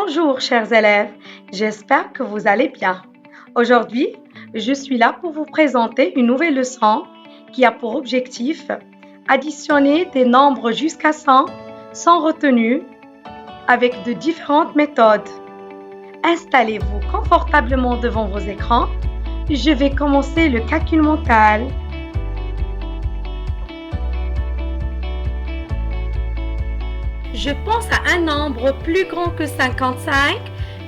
Bonjour chers élèves, j'espère que vous allez bien. Aujourd'hui, je suis là pour vous présenter une nouvelle leçon qui a pour objectif additionner des nombres jusqu'à 100 sans retenue avec de différentes méthodes. Installez-vous confortablement devant vos écrans. Je vais commencer le calcul mental. Je pense à un nombre plus grand que 55,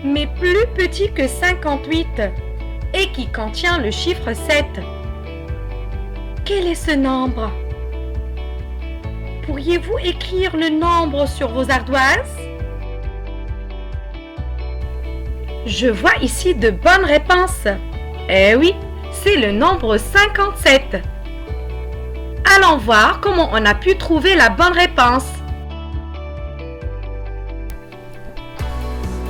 mais plus petit que 58 et qui contient le chiffre 7. Quel est ce nombre? Pourriez-vous écrire le nombre sur vos ardoises? Je vois ici de bonnes réponses. Eh oui, c'est le nombre 57. Allons voir comment on a pu trouver la bonne réponse.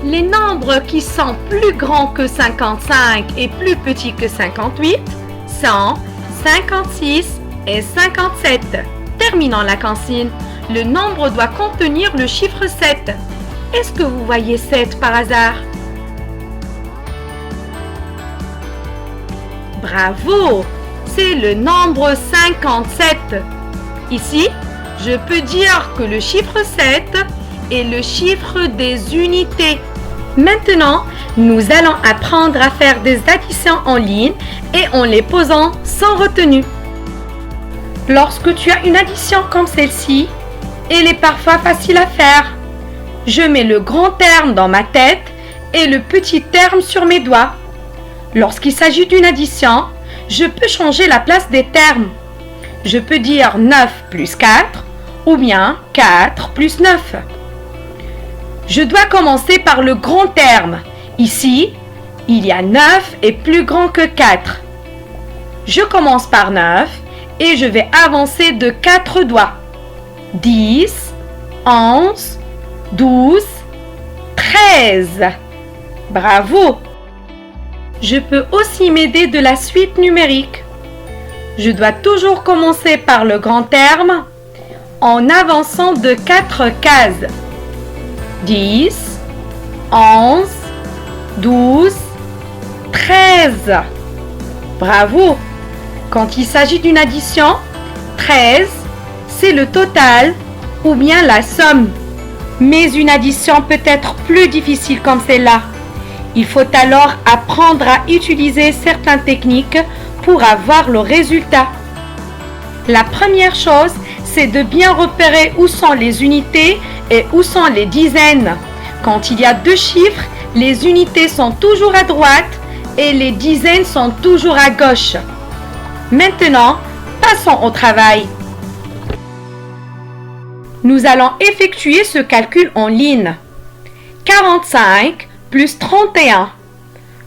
Les nombres qui sont plus grands que 55 et plus petits que 58 sont 56 et 57. Terminons la consigne. Le nombre doit contenir le chiffre 7. Est-ce que vous voyez 7 par hasard? Bravo! C'est le nombre 57. Ici, je peux dire que le chiffre 7 est le chiffre des unités. Maintenant, nous allons apprendre à faire des additions en ligne et en les posant sans retenue. Lorsque tu as une addition comme celle-ci, elle est parfois facile à faire. Je mets le grand terme dans ma tête et le petit terme sur mes doigts. Lorsqu'il s'agit d'une addition, je peux changer la place des termes. Je peux dire 9 plus 4 ou bien 4 plus 9. Je dois commencer par le grand terme. Ici, il y a 9 est plus grand que 4. Je commence par 9 et je vais avancer de 4 doigts. 10, 11, 12, 13. Bravo! Je peux aussi m'aider de la suite numérique. Je dois toujours commencer par le grand terme en avançant de 4 cases. 10, 11, 12, 13. Bravo! Quand il s'agit d'une addition, 13, c'est le total ou bien la somme. Mais une addition peut être plus difficile comme celle-là. Il faut alors apprendre à utiliser certaines techniques pour avoir le résultat. La première chose, c'est de bien repérer où sont les unités et où sont les dizaines. Quand il y a deux chiffres, les unités sont toujours à droite et les dizaines sont toujours à gauche. Maintenant, passons au travail. Nous allons effectuer ce calcul en ligne. 45 plus 31.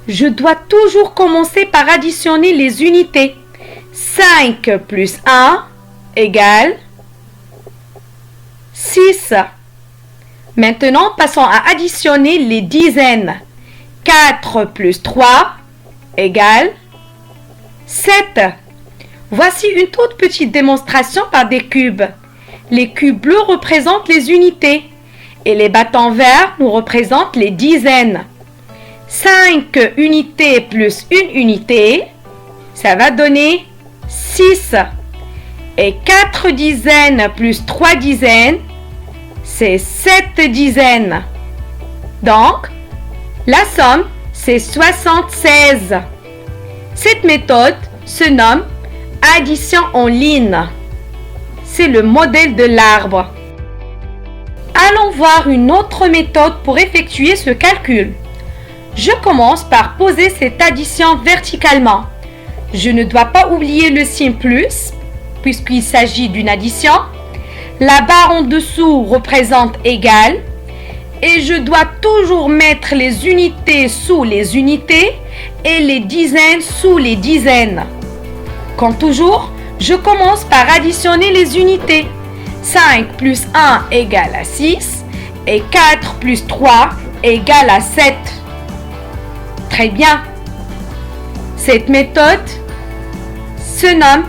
Je dois toujours commencer par additionner les unités. 5 plus 1 égale 6. Maintenant, passons à additionner les dizaines. 4 plus 3 égale 7. Voici une toute petite démonstration par des cubes. Les cubes bleus représentent les unités et les bâtons verts nous représentent les dizaines. 5 unités plus une unité, ça va donner 6. Et 4 dizaines plus 3 dizaines, c'est 7 dizaines. Donc, la somme, c'est 76. Cette méthode se nomme addition en ligne. C'est le modèle de l'arbre. Allons voir une autre méthode pour effectuer ce calcul. Je commence par poser cette addition verticalement. Je ne dois pas oublier le signe plus, puisqu'il s'agit d'une addition. La barre en dessous représente égal. Et je dois toujours mettre les unités sous les unités et les dizaines sous les dizaines. Comme toujours, je commence par additionner les unités. 5 plus 1 égale à 6 et 4 plus 3 égale à 7. Très bien. Cette méthode se nomme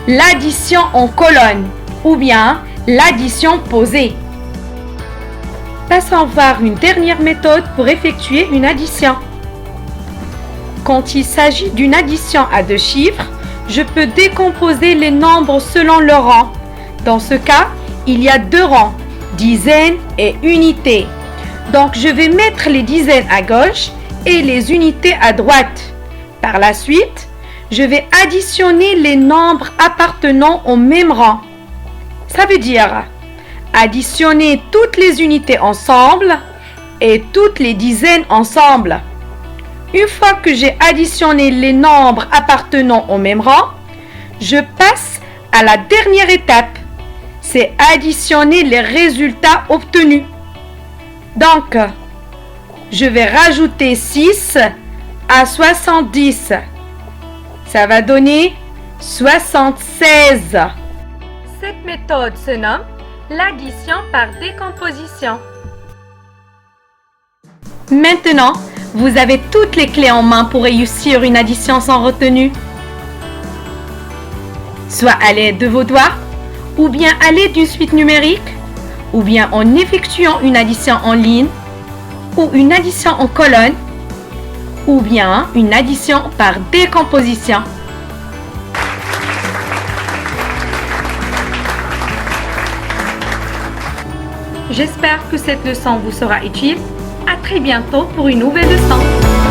l'addition en colonne ou bien l'addition posée. Passons voir une dernière méthode pour effectuer une addition. Quand il s'agit d'une addition à deux chiffres, je peux décomposer les nombres selon leur rang. Dans ce cas, il y a deux rangs, dizaines et unités. Donc, je vais mettre les dizaines à gauche et les unités à droite. Par la suite, je vais additionner les nombres appartenant au même rang. Ça veut dire additionner toutes les unités ensemble et toutes les dizaines ensemble. Une fois que j'ai additionné les nombres appartenant au même rang, je passe à la dernière étape. C'est additionner les résultats obtenus. Donc, je vais rajouter 6 à 70. Ça va donner 76. Cette méthode se nomme l'addition par décomposition. Maintenant, vous avez toutes les clés en main pour réussir une addition sans retenue. Soit à l'aide de vos doigts, ou bien à l'aide d'une suite numérique, ou bien en effectuant une addition en ligne, ou une addition en colonne, ou bien une addition par décomposition. J'espère que cette leçon vous sera utile. À très bientôt pour une nouvelle leçon.